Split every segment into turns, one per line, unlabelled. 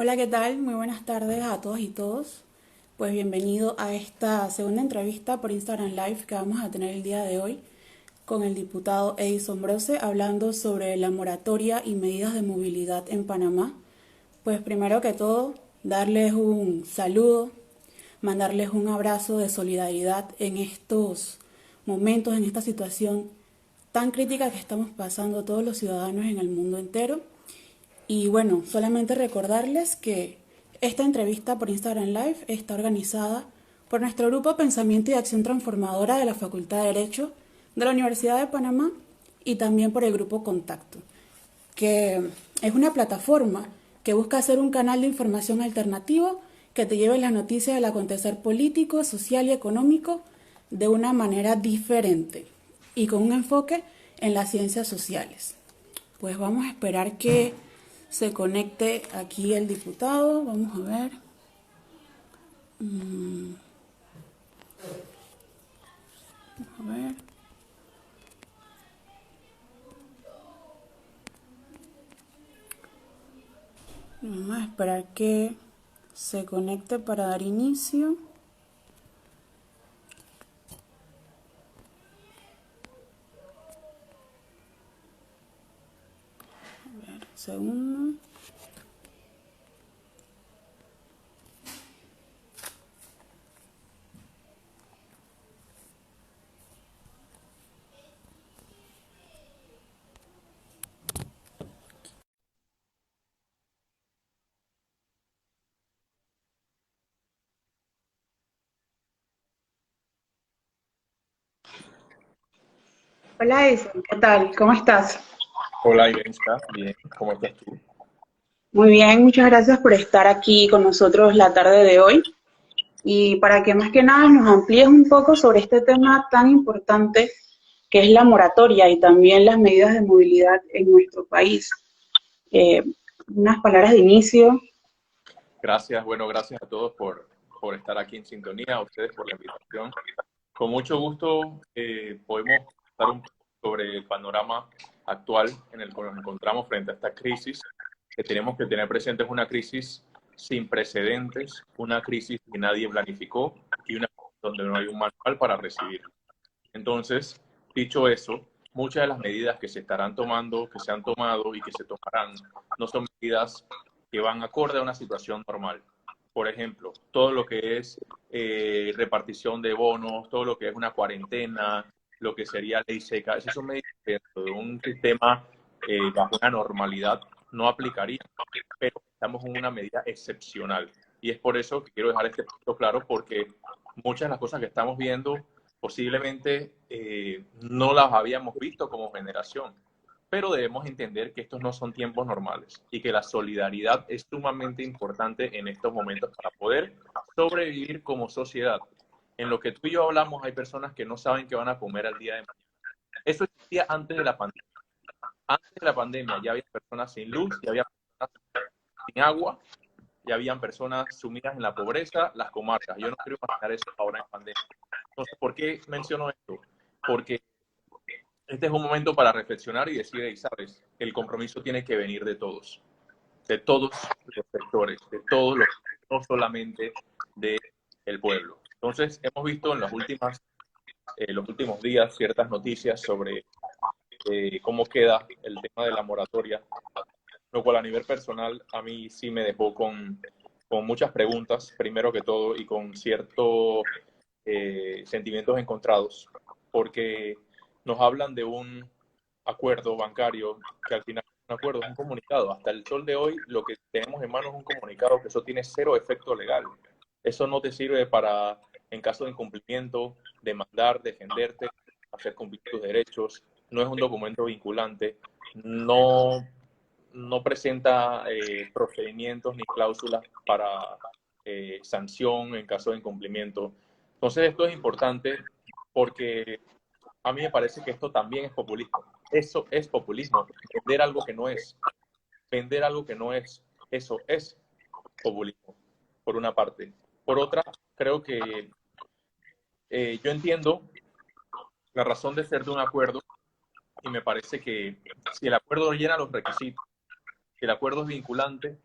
Hola, ¿qué tal? Muy buenas tardes a todos y todos. Pues bienvenido a esta segunda entrevista por Instagram Live que vamos a tener el día de hoy con el diputado Edison Brose hablando sobre la moratoria y medidas de movilidad en Panamá. Pues primero que todo, darles un saludo, mandarles un abrazo de solidaridad en estos momentos, en esta situación tan crítica que estamos pasando todos los ciudadanos en el mundo entero. Y bueno, solamente recordarles que esta entrevista por Instagram Live está organizada por nuestro grupo Pensamiento y Acción Transformadora de la Facultad de Derecho de la Universidad de Panamá y también por el grupo Contacto, que es una plataforma que busca ser un canal de información alternativo que te lleve las noticias del acontecer político, social y económico de una manera diferente y con un enfoque en las ciencias sociales. Pues vamos a esperar que se conecte aquí el diputado. Vamos a ver. A ver. Vamos a esperar que se conecte para dar inicio. A ver, un segundo. Hola Edison, ¿qué tal? ¿Cómo estás?
Hola, Irenska, bien, ¿cómo estás tú?
Muy bien, muchas gracias por estar aquí con nosotros la tarde de hoy y para que más que nada nos amplíes un poco sobre este tema tan importante que es la moratoria y también las medidas de movilidad en nuestro país. Eh, Unas palabras de inicio.
Gracias, bueno, gracias a todos por estar aquí en sintonía, a ustedes por la invitación. Con mucho gusto podemos contar un poco sobre el panorama actual en el que nos encontramos frente a esta crisis, que tenemos que tener presente es una crisis sin precedentes, una crisis que nadie planificó y una donde no hay un manual para recibir. Entonces, dicho eso, muchas de las medidas que se estarán tomando, que se han tomado y que se tomarán, no son medidas que van acorde a una situación normal. Por ejemplo, todo lo que es repartición de bonos, todo lo que es una cuarentena, lo que sería ley seca, esas son medidas que dentro de un sistema bajo una normalidad no aplicarían, pero estamos en una medida excepcional. Y es por eso que quiero dejar este punto claro, porque muchas de las cosas que estamos viendo posiblemente no las habíamos visto como generación, pero debemos entender que estos no son tiempos normales y que la solidaridad es sumamente importante en estos momentos para poder sobrevivir como sociedad. En lo que tú y yo hablamos, hay personas que no saben qué van a comer al día de mañana. Eso existía antes de la pandemia. Antes de la pandemia ya había personas sin luz, ya había personas sin agua, ya habían personas sumidas en la pobreza, las comarcas. Yo no quiero imaginar eso ahora en pandemia. Entonces, ¿por qué menciono esto? Porque este es un momento para reflexionar y decir, hey, sabes, el compromiso tiene que venir de todos los sectores, de todos los, no solamente del pueblo. Entonces, hemos visto en los últimos días ciertas noticias sobre cómo queda el tema de la moratoria, lo cual a nivel personal a mí sí me dejó con muchas preguntas, primero que todo, y con ciertos sentimientos encontrados, porque nos hablan de un acuerdo bancario que al final es un acuerdo, es un comunicado. Hasta el sol de hoy lo que tenemos en manos es un comunicado que eso tiene cero efecto legal. Eso no te sirve para, en caso de incumplimiento, demandar, defenderte, hacer cumplir tus derechos. No es un documento vinculante, no, no presenta procedimientos ni cláusulas para sanción en caso de incumplimiento. Entonces esto es importante porque a mí me parece que esto también es populismo. Eso es populismo. Vender algo que no es. Vender algo que no es. Eso es populismo, por una parte. Por otra, creo que yo entiendo la razón de ser de un acuerdo y me parece que si el acuerdo llena los requisitos, si el acuerdo es vinculante,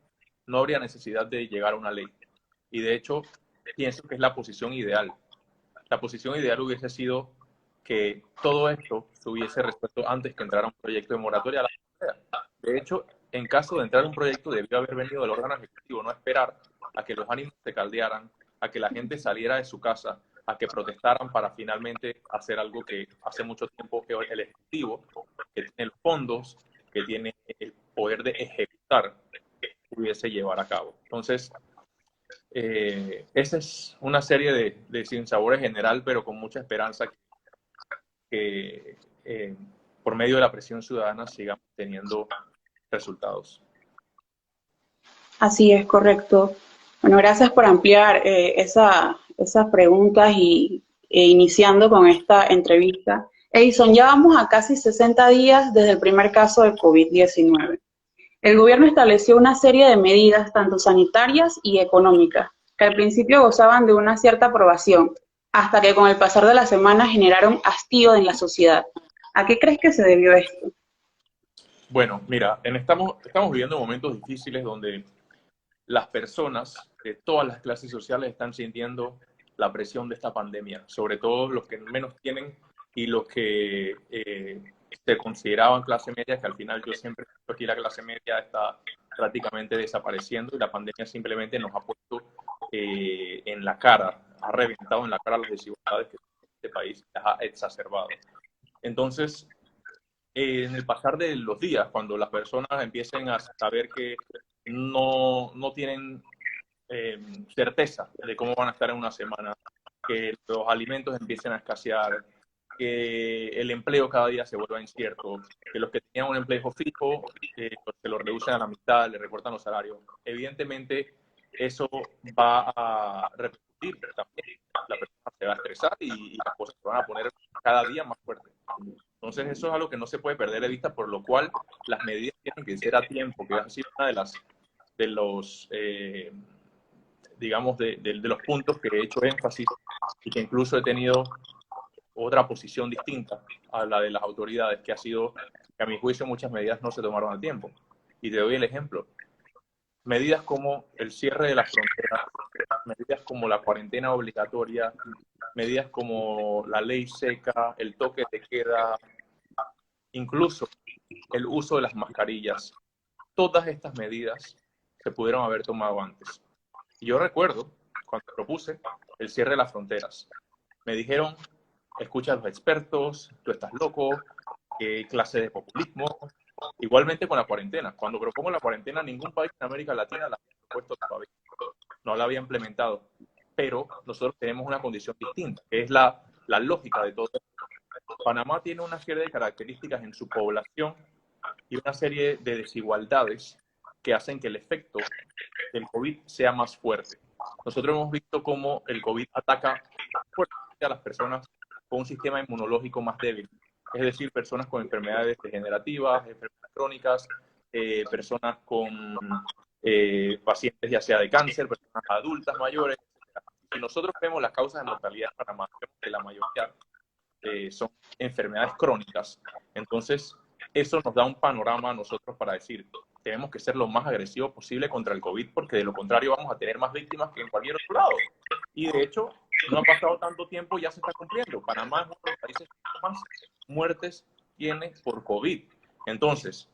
no habría necesidad de llegar a una ley. Y de hecho, pienso que es la posición ideal. La posición ideal hubiese sido que todo esto se hubiese resuelto antes que entrara un proyecto de moratoria a la asamblea. De hecho, en caso de entrar un proyecto, debió haber venido del órgano ejecutivo, no esperar a que los ánimos se caldearan, a que la gente saliera de su casa, a que protestaran para finalmente hacer algo que hace mucho tiempo que el ejecutivo, que tiene los fondos, que tiene el poder de ejecutar, pudiese llevar a cabo. Entonces, esa es una serie de sinsabores general, pero con mucha esperanza que por medio de la presión ciudadana sigamos teniendo resultados.
Así es, correcto. Bueno, gracias por ampliar esas preguntas e iniciando con esta entrevista. Edison, ya vamos a casi 60 días desde el primer caso de COVID-19. El gobierno estableció una serie de medidas, tanto sanitarias y económicas, que al principio gozaban de una cierta aprobación, hasta que con el pasar de las semanas generaron hastío en la sociedad. ¿A qué crees que se debió esto?
Bueno, mira, estamos viviendo momentos difíciles donde las personas de todas las clases sociales están sintiendo la presión de esta pandemia, sobre todo los que menos tienen y los que se consideraban clase media, que al final yo siempre digo que aquí la clase media está prácticamente desapareciendo y la pandemia simplemente nos ha puesto en la cara, ha reventado en la cara las desigualdades que este país ha exacerbado. Entonces, en el pasar de los días, cuando las personas empiecen a saber que no tienen certeza de cómo van a estar en una semana, que los alimentos empiecen a escasear, que el empleo cada día se vuelva incierto, que los que tenían un empleo fijo se lo reducen a la mitad, le recortan los salarios. Evidentemente, eso va a repercutir también. La persona se va a estresar y las cosas se van a poner cada día más fuertes. Entonces, eso es algo que no se puede perder de vista, por lo cual las medidas tienen que ser a tiempo, que ha sido una de los digamos, de los puntos que he hecho énfasis y que incluso he tenido otra posición distinta a la de las autoridades, que ha sido que a mi juicio muchas medidas no se tomaron a tiempo. Y te doy el ejemplo. Medidas como el cierre de las fronteras, medidas como la cuarentena obligatoria, medidas como la ley seca, el toque de queda, incluso el uso de las mascarillas. Todas estas medidas se pudieron haber tomado antes. Y yo recuerdo cuando propuse el cierre de las fronteras. Me dijeron, escucha a los expertos, tú estás loco, qué clase de populismo. Igualmente con la cuarentena. Cuando propongo la cuarentena, ningún país en América Latina la había propuesto todavía. No la había implementado. Pero nosotros tenemos una condición distinta, que es la lógica de todo esto. Panamá tiene una serie de características en su población y una serie de desigualdades que hacen que el efecto del COVID sea más fuerte. Nosotros hemos visto cómo el COVID ataca fuertemente a las personas con un sistema inmunológico más débil, es decir, personas con enfermedades degenerativas, enfermedades crónicas, personas con pacientes ya sea de cáncer, personas adultas mayores, etc. Si nosotros vemos las causas de mortalidad en Panamá, que la mayoría son enfermedades crónicas, entonces eso nos da un panorama a nosotros para decir, tenemos que ser lo más agresivos posible contra el COVID, porque de lo contrario vamos a tener más víctimas que en cualquier otro lado. Y de hecho, no ha pasado tanto tiempo y ya se está cumpliendo. Panamá es uno de los países que más muertes tiene por COVID. Entonces,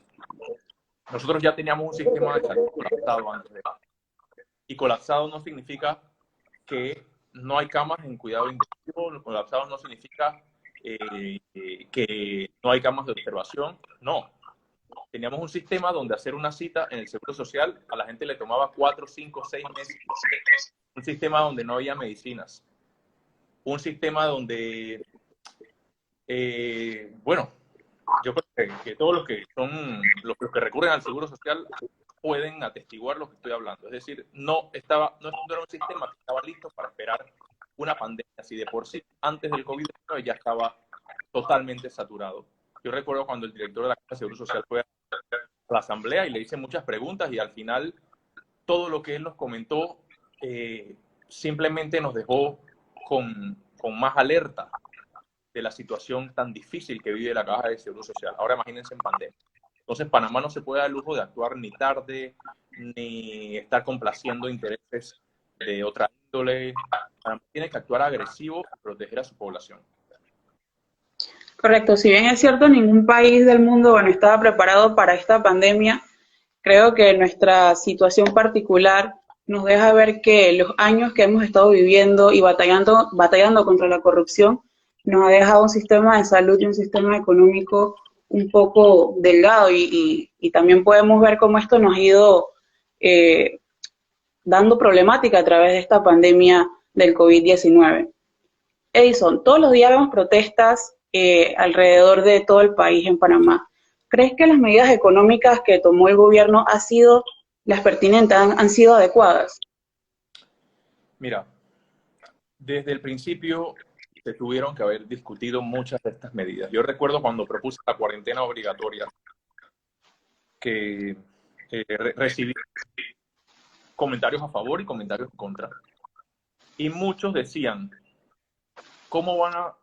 nosotros ya teníamos un sistema de salud colapsado antes de eso. Y colapsado no significa que no hay camas en cuidado intensivo, colapsado no significa que no hay camas de observación, no. Teníamos un sistema donde hacer una cita en el Seguro Social a la gente le tomaba 4, 5, 6 meses. Un sistema donde no había medicinas. Un sistema donde, bueno, yo creo que todos los que son los que recurren al Seguro Social pueden atestiguar lo que estoy hablando. Es decir, no era un sistema que estaba listo para esperar una pandemia. Si de por sí, antes del COVID-19 ya estaba totalmente saturado. Yo recuerdo cuando el director de la Caja de Seguro Social fue a la asamblea y le hice muchas preguntas y al final todo lo que él nos comentó simplemente nos dejó con más alerta de la situación tan difícil que vive la Caja de Seguro Social. Ahora imagínense en pandemia. Entonces Panamá no se puede dar el lujo de actuar ni tarde, ni estar complaciendo intereses de otra índole. Panamá tiene que actuar agresivo y proteger a su población.
Correcto, si bien es cierto, ningún país del mundo, bueno, estaba preparado para esta pandemia. Creo que nuestra situación particular nos deja ver que los años que hemos estado viviendo y batallando contra la corrupción nos ha dejado un sistema de salud y un sistema económico un poco delgado y también podemos ver cómo esto nos ha ido eh, dando problemática a través de esta pandemia del COVID-19. Edison, todos los días vemos protestas alrededor de todo el país en Panamá. ¿Crees que las medidas económicas que tomó el gobierno han sido las pertinentes, han sido adecuadas?
Mira, desde el principio se tuvieron que haber discutido muchas de estas medidas. Yo recuerdo cuando propuse la cuarentena obligatoria que recibí comentarios a favor y comentarios en contra. Y muchos decían, ¿cómo van a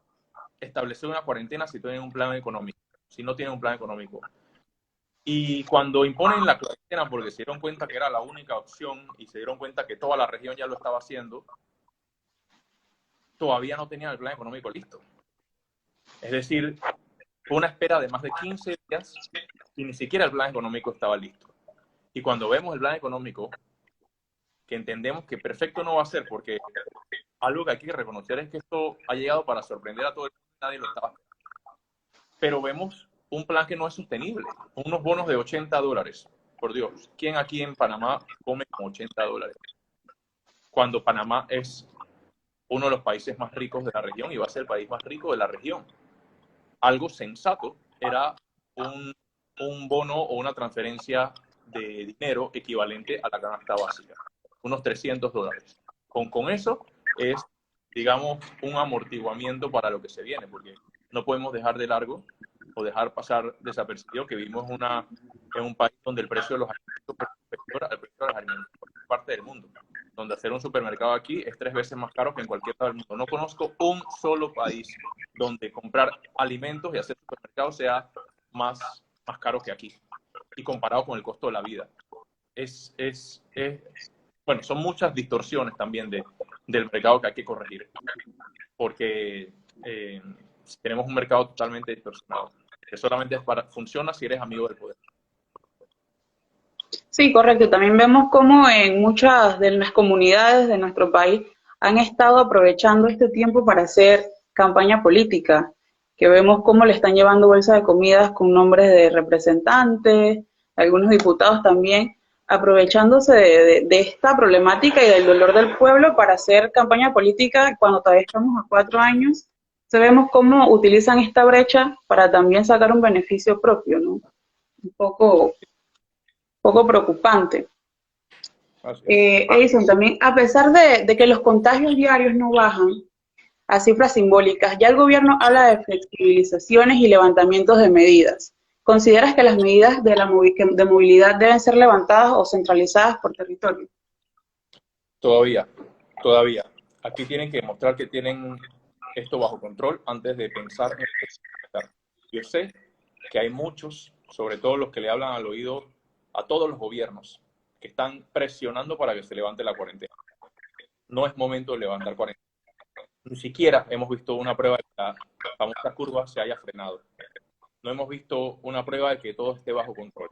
establecer una cuarentena si tienen un plan económico? Si no tienen un plan económico. Y cuando imponen la cuarentena, porque se dieron cuenta que era la única opción y se dieron cuenta que toda la región ya lo estaba haciendo, todavía no tenían el plan económico listo. Es decir, fue una espera de más de 15 días y ni siquiera el plan económico estaba listo. Y cuando vemos el plan económico, que entendemos que perfecto no va a ser, porque algo que hay que reconocer es que esto ha llegado para sorprender a todo el mundo, nadie lo estaba esperando. Pero vemos un plan que no es sostenible, unos bonos de $80. Por Dios, ¿quién aquí en Panamá come con $80? Cuando Panamá es uno de los países más ricos de la región y va a ser el país más rico de la región. Algo sensato era un bono o una transferencia de dinero equivalente a la canasta básica, unos $300. Con eso es, digamos, un amortiguamiento para lo que se viene, porque no podemos dejar de largo o dejar pasar desapercibido que vivimos en un país donde el precio de los alimentos es superior al precio de los alimentos en cualquier parte del mundo, donde hacer un supermercado aquí es 3 veces más caro que en cualquier parte del mundo. No conozco un solo país donde comprar alimentos y hacer supermercado sea más caro que aquí, y comparado con el costo de la vida. Bueno, son muchas distorsiones también del mercado que hay que corregir, porque tenemos un mercado totalmente distorsionado, que solamente funciona si eres amigo del poder.
Sí, correcto. También vemos cómo en muchas de las comunidades de nuestro país han estado aprovechando este tiempo para hacer campaña política, que vemos cómo le están llevando bolsas de comidas con nombres de representantes, algunos diputados también, aprovechándose de esta problemática y del dolor del pueblo para hacer campaña política cuando todavía estamos a 4 años. Vemos cómo utilizan esta brecha para también sacar un beneficio propio, ¿no? Un poco preocupante. Edison, también, a pesar de que los contagios diarios no bajan a cifras simbólicas, ya el gobierno habla de flexibilizaciones y levantamientos de medidas. ¿Consideras que las medidas de movilidad deben ser levantadas o centralizadas por territorio?
Todavía. Aquí tienen que demostrar que tienen esto bajo control antes de pensar en ejecutar. Yo sé que hay muchos, sobre todo los que le hablan al oído a todos los gobiernos, que están presionando para que se levante la cuarentena. No es momento de levantar cuarentena. Ni siquiera hemos visto una prueba de que la famosa curva se haya frenado. No hemos visto una prueba de que todo esté bajo control.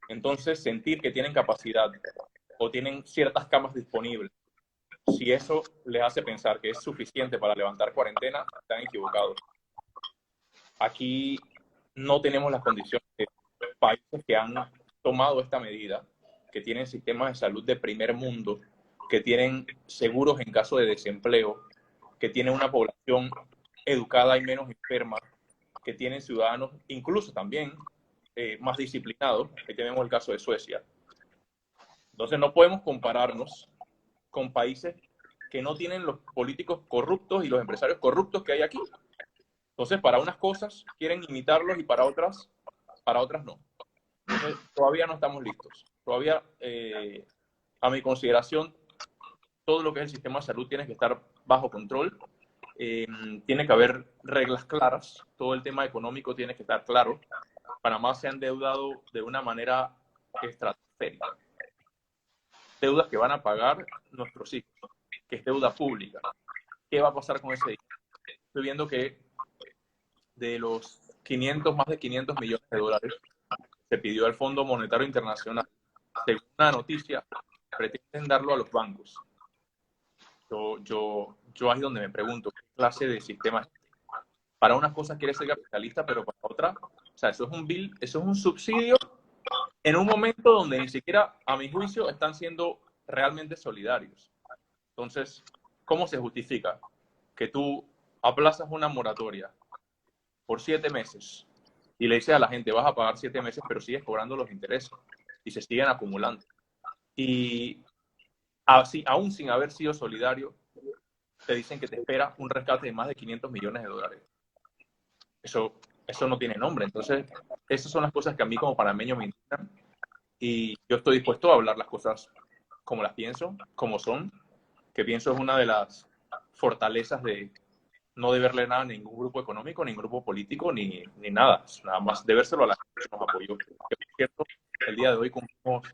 Entonces, sentir que tienen capacidad o tienen ciertas camas disponibles, si eso les hace pensar que es suficiente para levantar cuarentena, están equivocados. Aquí no tenemos las condiciones de países que han tomado esta medida, que tienen sistemas de salud de primer mundo, que tienen seguros en caso de desempleo, que tienen una población educada y menos enferma, que tienen ciudadanos incluso también más disciplinados, que tenemos el caso de Suecia. Entonces no podemos compararnos con países que no tienen los políticos corruptos y los empresarios corruptos que hay aquí. Entonces, para unas cosas quieren imitarlos y para otras no. Entonces, todavía no estamos listos. Todavía, a mi consideración, todo lo que es el sistema de salud tiene que estar bajo control. Tiene que haber reglas claras. Todo el tema económico tiene que estar claro. Panamá se ha endeudado de una manera estratosférica. deudas que van a pagar nuestros hijos, que es deuda pública. ¿Qué va a pasar con ese dinero? Estoy viendo que de los más de 500 millones de dólares se pidió al Fondo Monetario Internacional, según una noticia, pretenden darlo a los bancos. Yo ahí es donde me pregunto, ¿qué clase de sistema es? Para unas cosas quiere ser capitalista, pero para otras, o sea, eso es un subsidio en un momento donde ni siquiera, a mi juicio, están siendo realmente solidarios. Entonces, ¿cómo se justifica que tú aplazas una moratoria por 7 meses y le dices a la gente, vas a pagar 7 meses, pero sigues cobrando los intereses y se siguen acumulando? Y así, aún sin haber sido solidario, te dicen que te espera un rescate de más de 500 millones de dólares. Eso no tiene nombre. Entonces, esas son las cosas que a mí como panameño me indignan, y yo estoy dispuesto a hablar las cosas como las pienso, como son, que pienso es una de las fortalezas de no deberle nada a ningún grupo económico, ningún grupo político, ni nada. Nada más debérselo a la gente que nos apoyó. Que, por cierto, el día de hoy cumplimos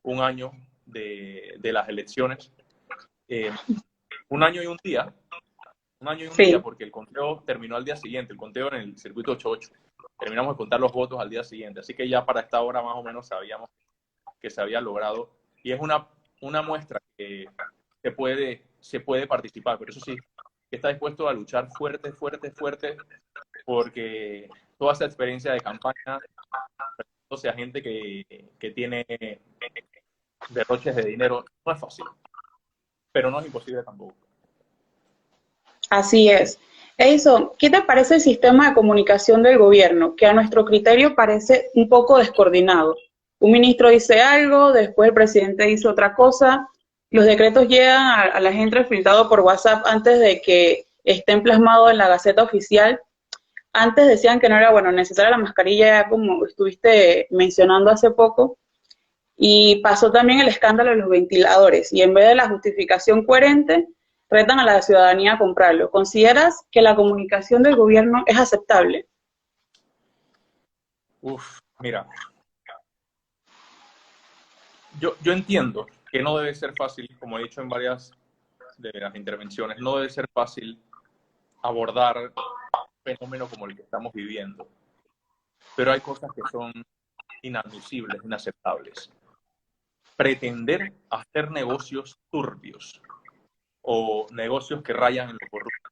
un año de las elecciones. Un año y un día. Un año y un día, porque el conteo terminó al día siguiente, el conteo en el circuito 88. Terminamos de contar los votos al día siguiente. Así que ya para esta hora más o menos sabíamos que se había logrado. Y es una muestra que se puede participar, pero eso sí, que está dispuesto a luchar fuerte, fuerte, fuerte, porque toda esa experiencia de campaña, o sea, gente que tiene derroches de dinero, no es fácil, pero no es imposible tampoco.
Así es. Edison, ¿qué te parece el sistema de comunicación del gobierno, que a nuestro criterio parece un poco descoordinado? Un ministro dice algo, después el presidente dice otra cosa, los decretos llegan a la gente filtrado por WhatsApp antes de que estén plasmados en la Gaceta Oficial. Antes decían que no era necesaria la mascarilla, ya como estuviste mencionando hace poco, y pasó también el escándalo de los ventiladores, y en vez de la justificación coherente, retan a la ciudadanía a comprarlo. ¿Consideras que la comunicación del gobierno es aceptable?
Mira, yo entiendo que no debe ser fácil, como he dicho en varias de las intervenciones, no debe ser fácil abordar un fenómeno como el que estamos viviendo, pero hay cosas que son inadmisibles, inaceptables. Pretender hacer negocios turbios o negocios que rayan en lo corrupto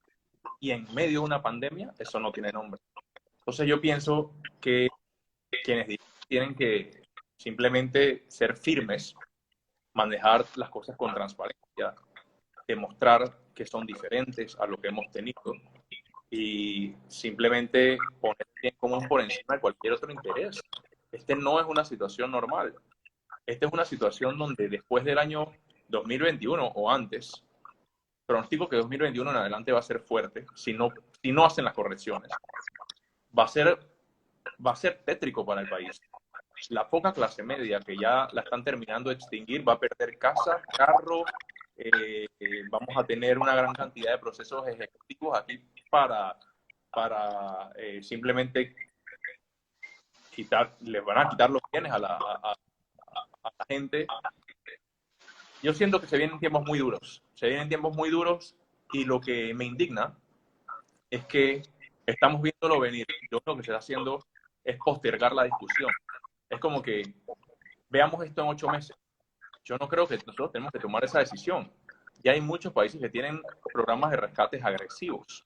y en medio de una pandemia, eso no tiene nombre. Entonces yo pienso que quienes tienen que simplemente ser firmes, manejar las cosas con transparencia, demostrar que son diferentes a lo que hemos tenido y simplemente poner bien común por encima de cualquier otro interés. Este no es una situación normal. Esta es una situación donde después del año 2021 o antes, pronostico que 2021 en adelante va a ser fuerte si no hacen las correcciones. Va a ser tétrico para el país. La poca clase media que ya la están terminando de extinguir va a perder casa, carro, vamos a tener una gran cantidad de procesos ejecutivos aquí para simplemente les van a quitar los bienes a la gente. Yo siento que se vienen tiempos muy duros, y lo que me indigna es que estamos viéndolo venir. Yo lo que se está haciendo es postergar la discusión. Es como que veamos esto en 8 meses. Yo no creo que nosotros tenemos que tomar esa decisión. Ya hay muchos países que tienen programas de rescates agresivos.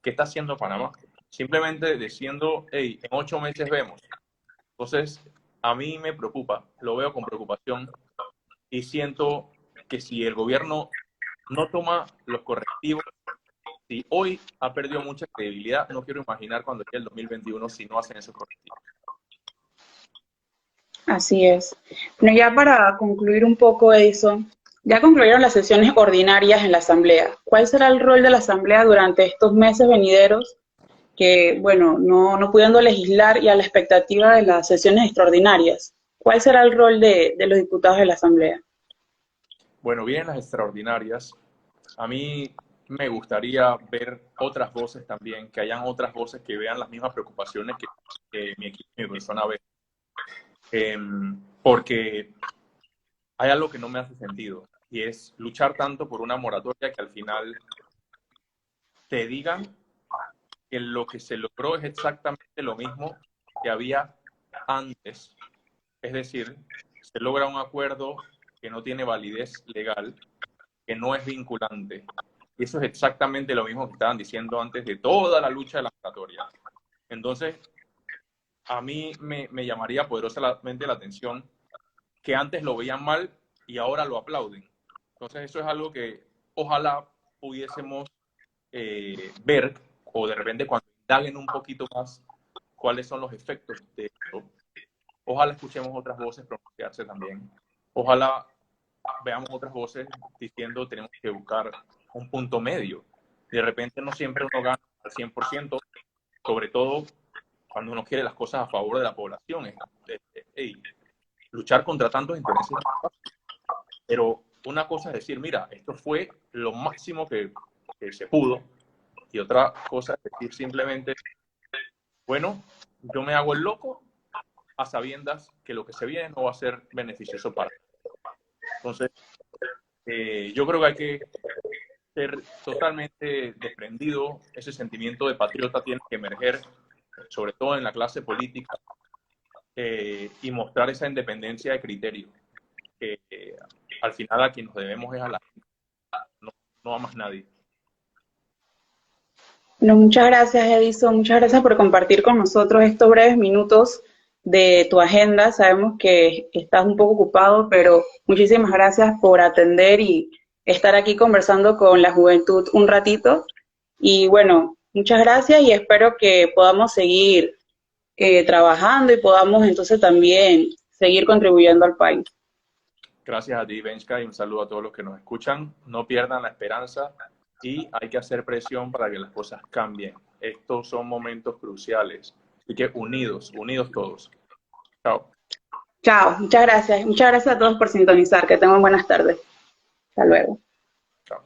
¿Qué está haciendo Panamá? Simplemente diciendo, hey, en 8 meses vemos. Entonces, a mí me preocupa, lo veo con preocupación, y siento que si el gobierno no toma los correctivos, si hoy ha perdido mucha credibilidad, no quiero imaginar cuando llegue el 2021 si no hacen esos correctivos.
Así es. Bueno, ya para concluir un poco, Edison, ya concluyeron las sesiones ordinarias en la Asamblea. ¿Cuál será el rol de la Asamblea durante estos meses venideros que, no pudiendo legislar y a la expectativa de las sesiones extraordinarias? ¿Cuál será el rol de los diputados de la Asamblea?
Bueno, vienen las extraordinarias. A mí me gustaría ver otras voces también, que hayan otras voces que vean las mismas preocupaciones que mi equipo y mi persona ve. Porque hay algo que no me hace sentido, y es luchar tanto por una moratoria que al final te digan que lo que se logró es exactamente lo mismo que había antes. Es decir, se logra un acuerdo que no tiene validez legal, que no es vinculante. Y eso es exactamente lo mismo que estaban diciendo antes de toda la lucha de la moratoria. Entonces, a mí me llamaría poderosamente la atención que antes lo veían mal y ahora lo aplauden. Entonces, eso es algo que ojalá pudiésemos ver, o de repente cuando indaguen un poquito más cuáles son los efectos de esto, ojalá escuchemos otras voces pronunciarse también. Ojalá veamos otras voces diciendo tenemos que buscar un punto medio. De repente no siempre uno gana al 100%, sobre todo cuando uno quiere las cosas a favor de la población. Luchar contra tantos intereses, pero una cosa es decir, mira, esto fue lo máximo que se pudo, y otra cosa es decir simplemente, bueno, yo me hago el loco a sabiendas que lo que se viene no va a ser beneficioso para mí. Entonces, yo creo que hay que ser totalmente desprendido. Ese sentimiento de patriota tiene que emerger, sobre todo en la clase política, y mostrar esa independencia de criterio, que al final a quien nos debemos es a la gente, no, no a más nadie.
Bueno, muchas gracias, Edison. Muchas gracias por compartir con nosotros estos breves minutos de tu agenda. Sabemos que estás un poco ocupado, pero muchísimas gracias por atender y estar aquí conversando con la juventud un ratito. Y bueno, muchas gracias y espero que podamos seguir trabajando y podamos entonces también seguir contribuyendo al país.
Gracias a ti, Benska, y un saludo a todos los que nos escuchan. No pierdan la esperanza y hay que hacer presión para que las cosas cambien. Estos son momentos cruciales. Así que unidos, unidos todos. Chao.
Chao, muchas gracias. Muchas gracias a todos por sintonizar. Que tengan buenas tardes. Hasta luego.
Chao.